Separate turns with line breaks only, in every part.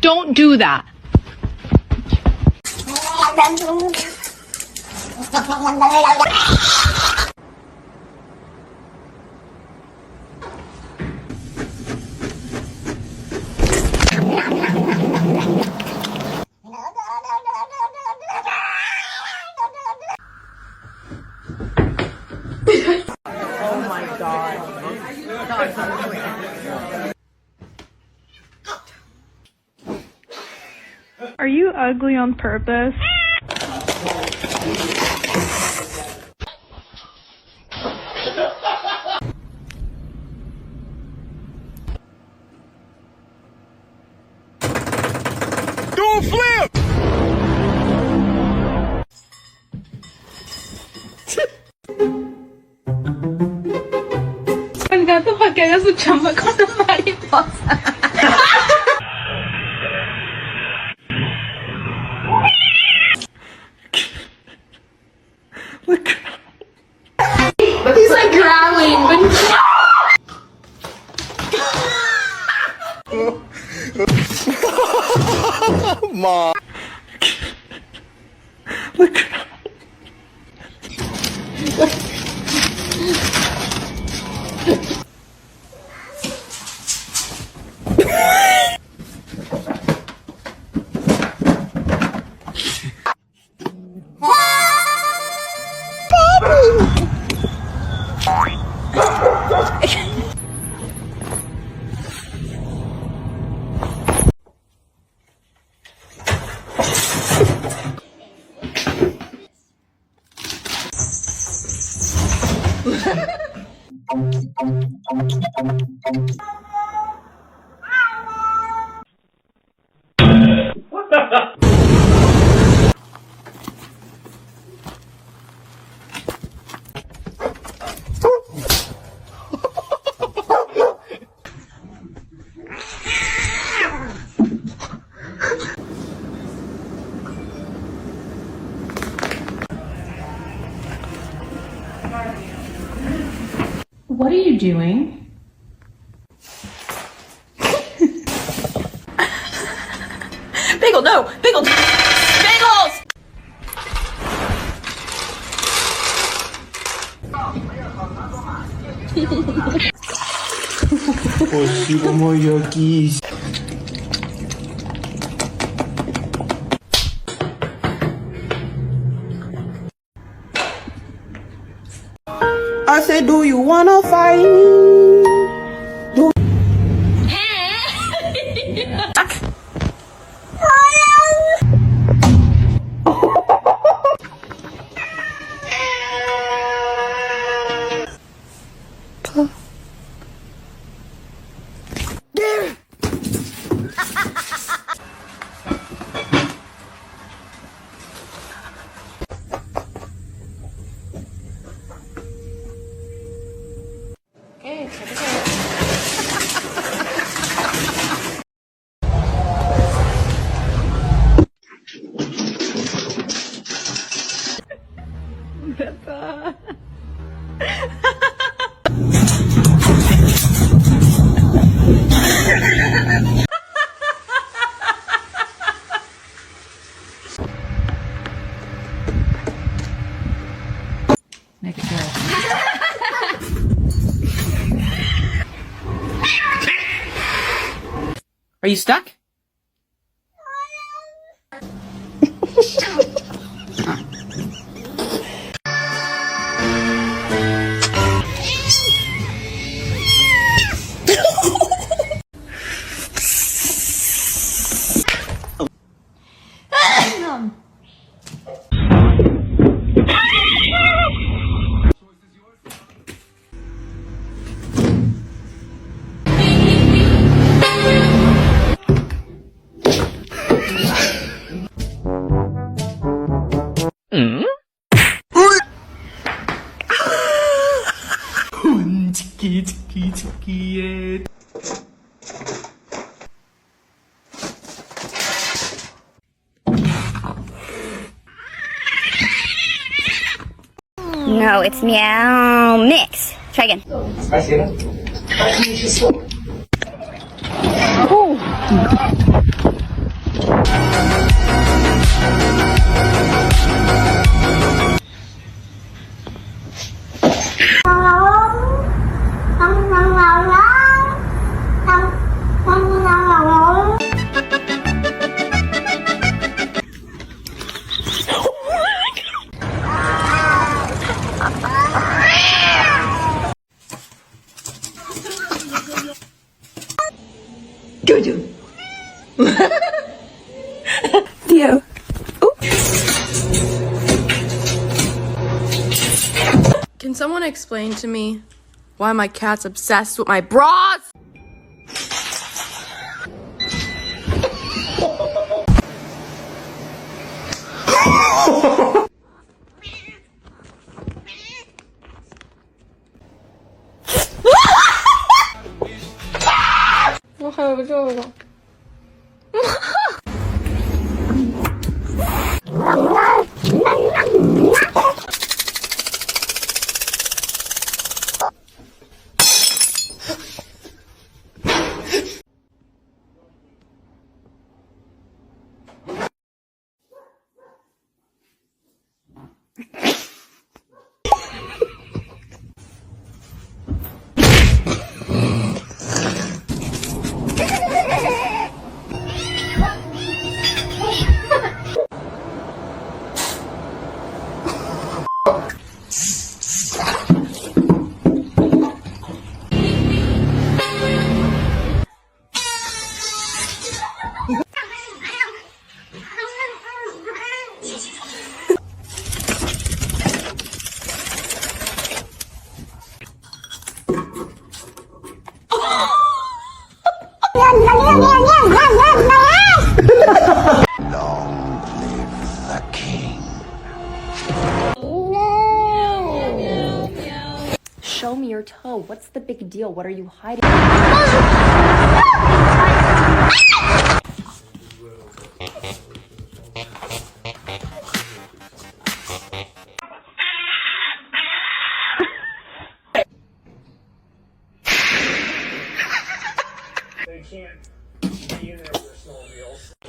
Don't do that.
Oh my god.
Are you ugly on purpose?
Don't flip!
El gato para que haga su chamba con la mariposa.
Look.
He's like growling, but
Mom. Look.
What are you doing?
Bagel, no! Bagel! Bagels!
Спасибо, моя кисть.
I said, do you wanna fight me? Do
Make it good.
Are you stuck?
No, it's meow mix. Try again.
Oh.
Theo.
Can someone explain to me why my cat's obsessed with my bras?
Show me your toe. What's the big deal? What are you hiding?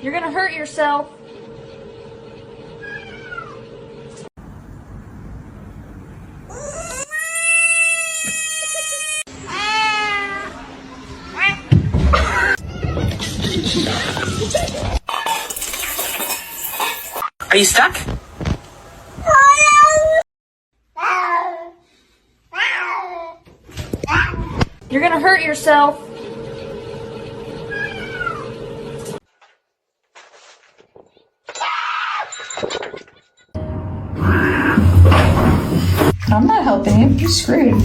You're gonna hurt yourself.
Are you stuck?
You're gonna hurt yourself.
I'm not helping you. You're screwed.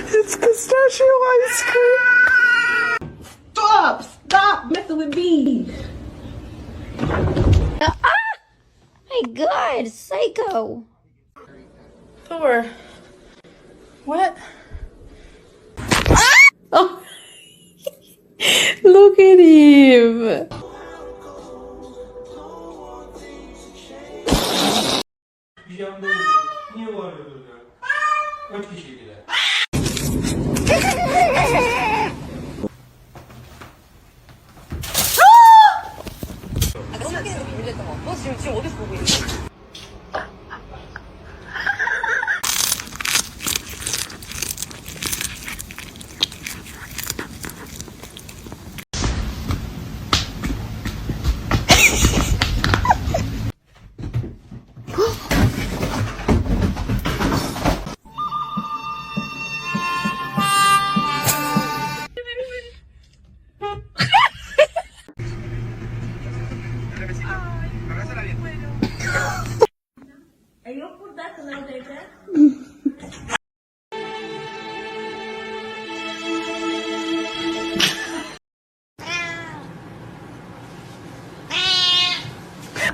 It's pistachio ice cream. Stop messing with me.
My God, psycho.
Thor. What?
Oh. Look at him.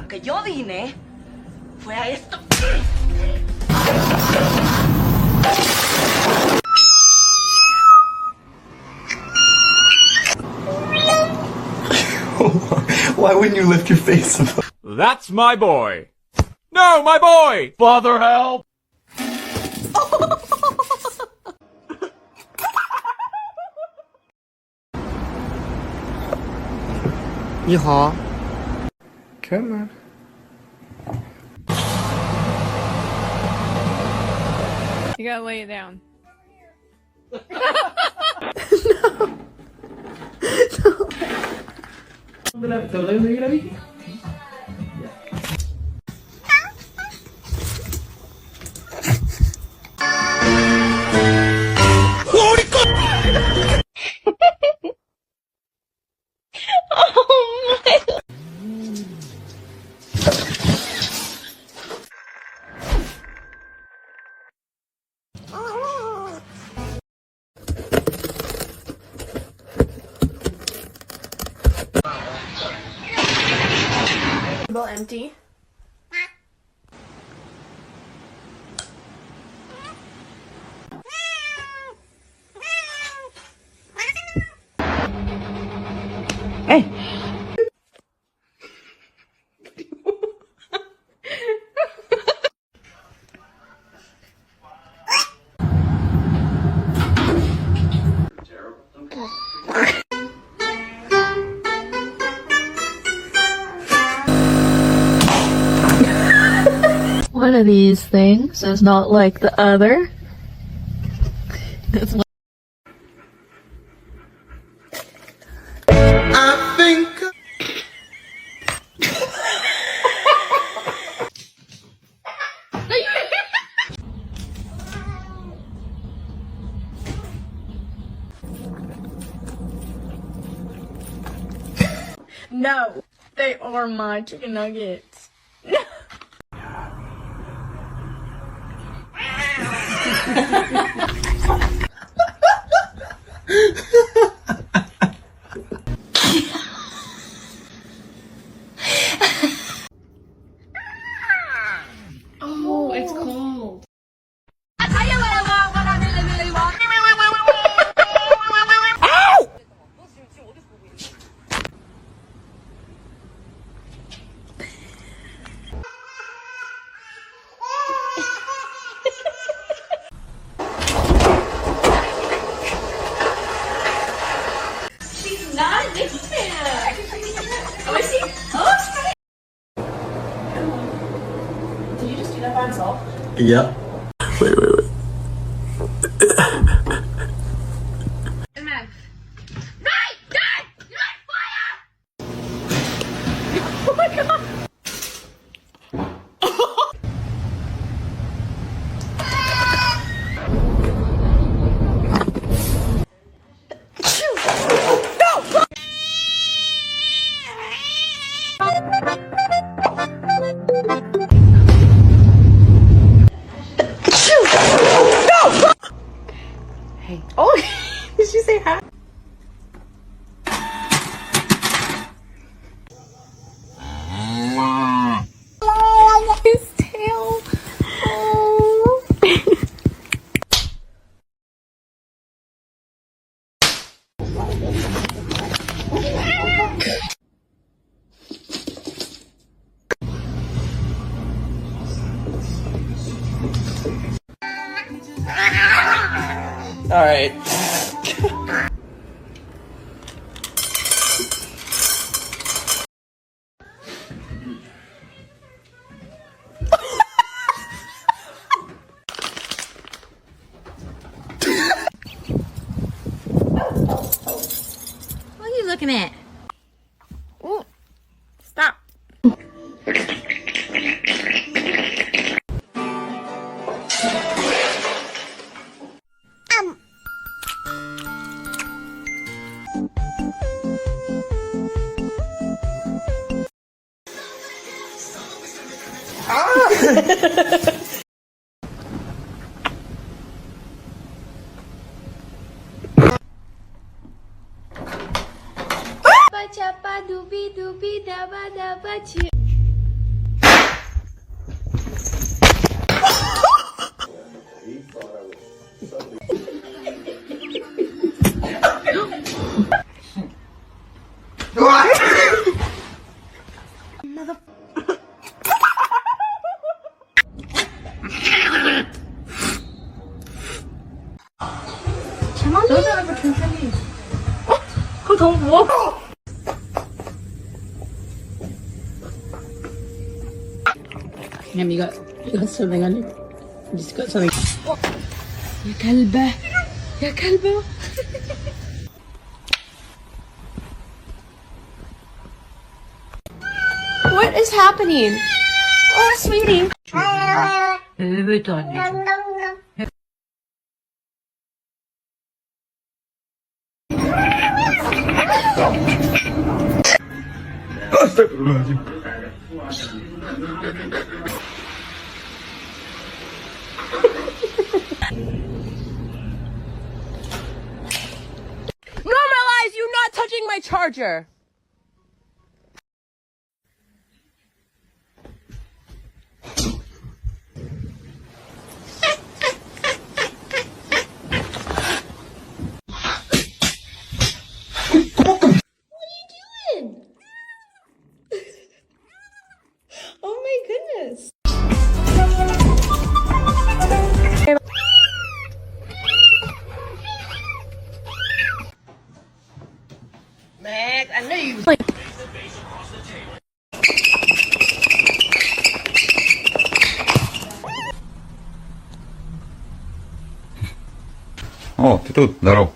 Que yo vine fue a esto.
Why wouldn't you lift your face above?
That's my boy. No, my boy! Father, help!
你好。
Come on.
You gotta lay it down.
Table empty.
One of these things is not like the other. It's
I think.
No, they are my chicken nuggets. Oh, it's cold.
Yep. Wait.
Oh, did she say hi? His tail. Oh.
All right.
What are you looking at?
Ooh. Stop.
Chapa dubi dubi daba daba chi.
Damn, you got something on you. You just got something. يا كلبة يا كلبة.
What is happening? Oh, sweetie. Normalize you not touching my charger.
Oh my goodness.
Max, I knew you.
О, ты тут, здоров.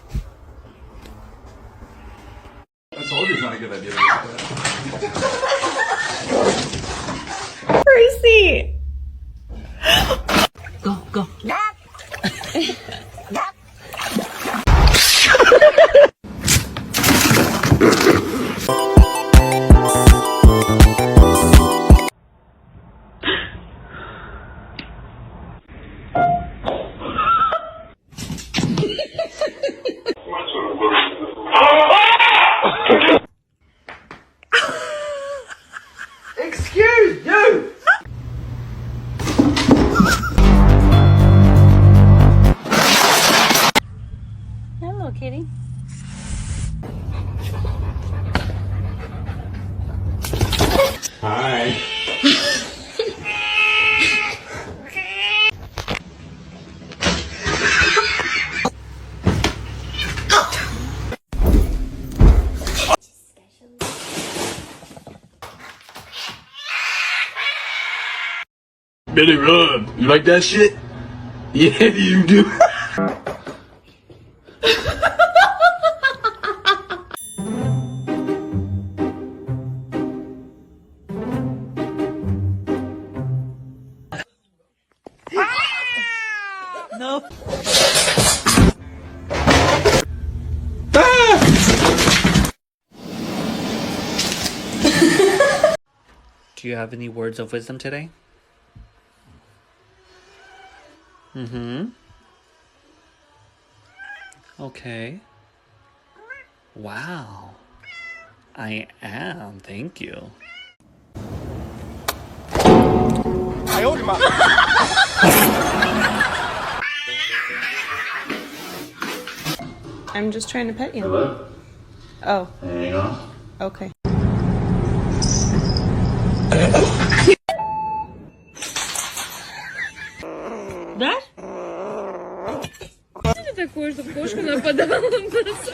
Gracie.
Go.
Excuse you!
Hello, kitty.
Hi.
Billy Run, you like that shit? Yeah, you do.
No.
Do you have any words of wisdom today? Okay. Wow. I am, thank you.
I'm just trying to pet you.
Hello?
Oh,
Hang on.
okay.
Да?
Такое, чтобы кошка нападала на нас.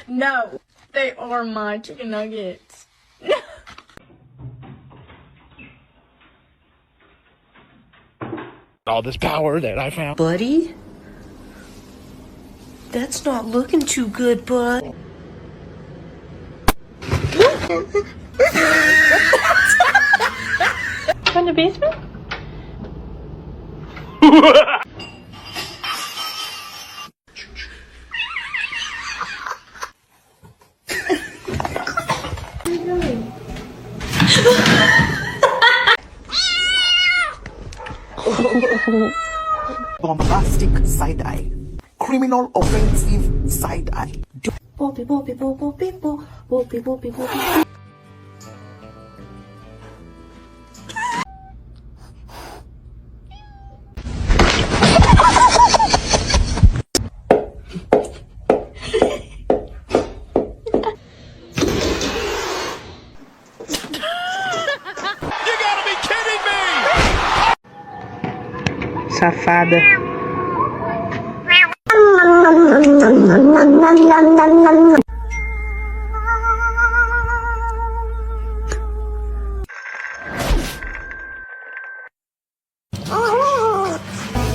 No, they are my chicken nuggets.
All this power that I found.
Buddy? That's not looking too good, bud.
From the basement?
Bombastic side eye. Criminal offensive side eye. Boopy boopy boop boopy boop boopy boopy boopy.
Safada.